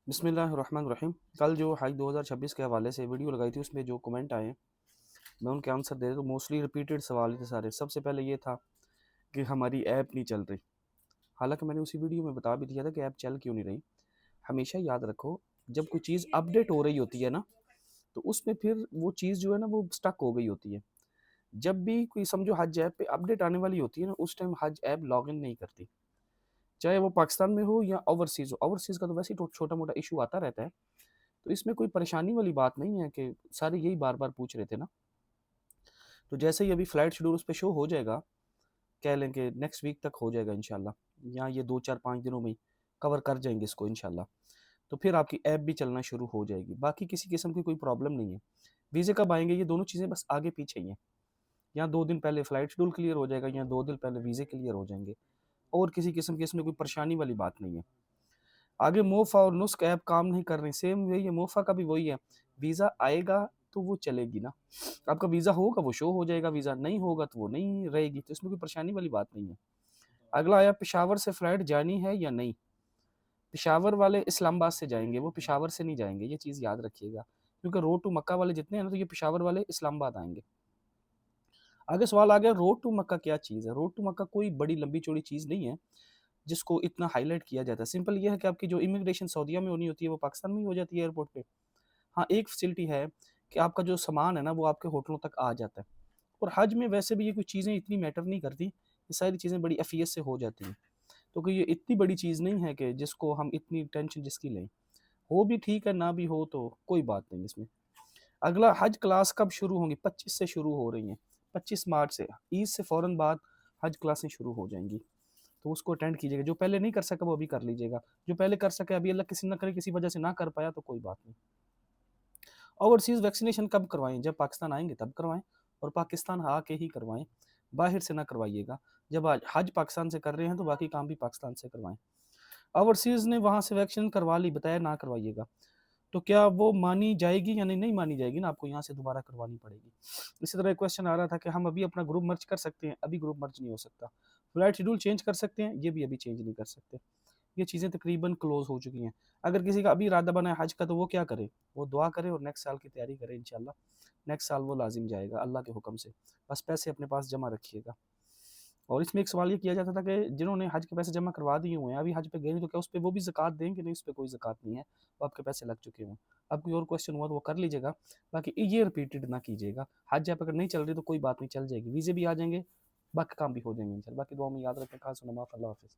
बिस्मिल्लाहिर्रहमानिर्रहीम। कल जो हज 2026 के हवाले से वीडियो लगाई थी उसमें जो कमेंट आए मैं उनके आंसर दे रहा तो मोस्टली रिपीटेड सवाल थे सारे। सबसे पहले ये था कि हमारी ऐप नहीं चल रही। हालांकि मैंने उसी वीडियो में बता भी दिया था कि ऐप चल क्यों नहीं रही। हमेशा याद रखो, जब कोई चीज़ अपडेट हो रही होती है ना, तो उसमें फिर वो चीज़ जो है ना वो स्टक हो गई होती है। जब भी कोई समझो हज ऐप पे अपडेट आने वाली होती है ना, उस टाइम हज ऐप लॉग इन नहीं करती, चाहे वो पाकिस्तान में हो या ओवरसीज़ हो। ओवरसीज़ का तो वैसे ही छोटा मोटा इशू आता रहता है, तो इसमें कोई परेशानी वाली बात नहीं है कि सारे यही बार-बार पूछ रहे थे ना। तो जैसे ही अभी फ्लाइट शेड्यूल उस पे शो हो जाएगा, कह लें कि नेक्स्ट वीक तक हो जाएगा इंशाल्लाह, या ये 2-4-5 दिनों में ही कवर कर जाएँगे इसको इंशाल्लाह। तो फिर आपकी ऐप भी चलना शुरू हो जाएगी। बाकी किसी किस्म की कोई प्रॉब्लम नहीं है। वीज़े कब आएँगे, ये दोनों चीज़ें बस आगे-पीछे ही हैं। या 2 दिन पहले फ्लाइट शेड्यूल क्लियर हो जाएगा या 2 दिन पहले वीज़े क्लियर हो जाएँगे, और किसी किस्म की इसमें कोई परेशानी वाली बात नहीं है। आगे मोफ़ा और नुस्ख ऐप काम नहीं कर रही, सेम वही है, मोफ़ा का भी वही है। वीज़ा आएगा तो वो चलेगी ना। आपका वीज़ा होगा वो शो हो जाएगा, वीज़ा नहीं होगा तो वो नहीं रहेगी, तो इसमें कोई परेशानी वाली बात नहीं है। अगला आया, पेशावर से फ्लाइट जानी है या नहीं? पेशावर वाले इस्लामाबाद से जाएँगे, वो पेशावर से नहीं जाएँगे, ये चीज़ याद रखिएगा। क्योंकि रोड टू मक्का वाले जितने हैं ना, तो ये पेशावर वाले इस्लामाबाद आएँगे। आगे सवाल आ गया, रोड टू मक्का क्या चीज़ है? रोड टू मक्का कोई बड़ी लंबी-चौड़ी चीज़ नहीं है, जिसको इतना हाइलाइट किया जाता है। सिंपल ये है कि आपकी जो इमिग्रेशन सऊदीया में होनी होती है, वो पाकिस्तान में ही हो जाती है एयरपोर्ट पे। हाँ, एक फैसिलिटी है कि आपका जो सामान है ना, वो आपके होटलों तक आ जाता है। और हज में वैसे भी ये कुछ चीज़ें इतनी मैटर नहीं करती, ये सारी चीज़ें बड़ी एफ़ियत से हो जाती हैं। तो कोई ये इतनी बड़ी चीज़ नहीं है कि जिसको हम इतनी टेंशन जिसकी लें। हो भी ठीक है, ना भी हो तो कोई बात नहीं इसमें। अगला, हज क्लास कब शुरू होंगी? 25 से शुरू हो रही हैं, 25 मार्च से। ईद से फ़ौरन बाद हज क्लासें शुरू हो जाएँगी, तो उसको अटेंड कीजिएगा। जो पहले नहीं कर सका वो अभी कर लीजिएगा। जो पहले कर सके, अभी अल्लाह किसी ना करे किसी वजह से ना कर पाया तो कोई बात नहीं। ओवरसीज़ वैक्सीनेशन कब करवाएँ? जब पाकिस्तान आएँगे तब करवाएँ, और पाकिस्तान आके ही करवाएँ, बाहर से ना करवाइएगा। जब आज हज पाकिस्तान से कर रहे हैं तो बाकी काम भी पाकिस्तान से करवाएँ। ओवरसीज़ ने वहाँ से वैक्सीन करवा ली, बताया ना करवाइएगा। तो क्या वो मानी जाएगी या नहीं? नहीं मानी जाएगी ना, आपको यहाँ से दोबारा करवानी पड़ेगी। इसी तरह एक क्वेश्चन आ रहा था कि हम अभी अपना ग्रुप मर्ज कर सकते हैं? अभी ग्रुप मर्ज नहीं हो सकता। फ्लाइट शेड्यूल चेंज कर सकते हैं? ये भी अभी चेंज नहीं कर सकते। ये चीज़ें तकरीबन क्लोज़ हो चुकी हैं। अगर किसी का अभी इरादा बना है हज का, तो वो क्या करे? वो दुआ करे और नेक्स्ट साल की तैयारी करे इंशाल्लाह। नेक्स्ट साल वो लाज़िम जाएगा अल्लाह के हुक्म से। बस पैसे अपने पास जमा रखिएगा। और इसमें एक सवाल ये किया जाता था कि जिन्होंने हज के पैसे जमा करवा दिए हुए हैं, अभी हज पे गए नहीं, तो क्या उस पे वो भी ज़कात दें कि नहीं? उस पे कोई ज़कात नहीं है, वो आपके पैसे लग चुके हों। अब कोई और क्वेश्चन हुआ तो वो कर लीजिएगा, बाकी ये रिपीटेड ना कीजिएगा। हज ऐप अगर नहीं चल रही तो कोई बात नहीं, चल जाएगी, वीज़े भी आ जाएँगे, बाकी काम भी हो जाएँगे इंशाल्लाह। बाकी दुआ में याद रखें, खास माफ़, अल्लाह हाफ़िज़।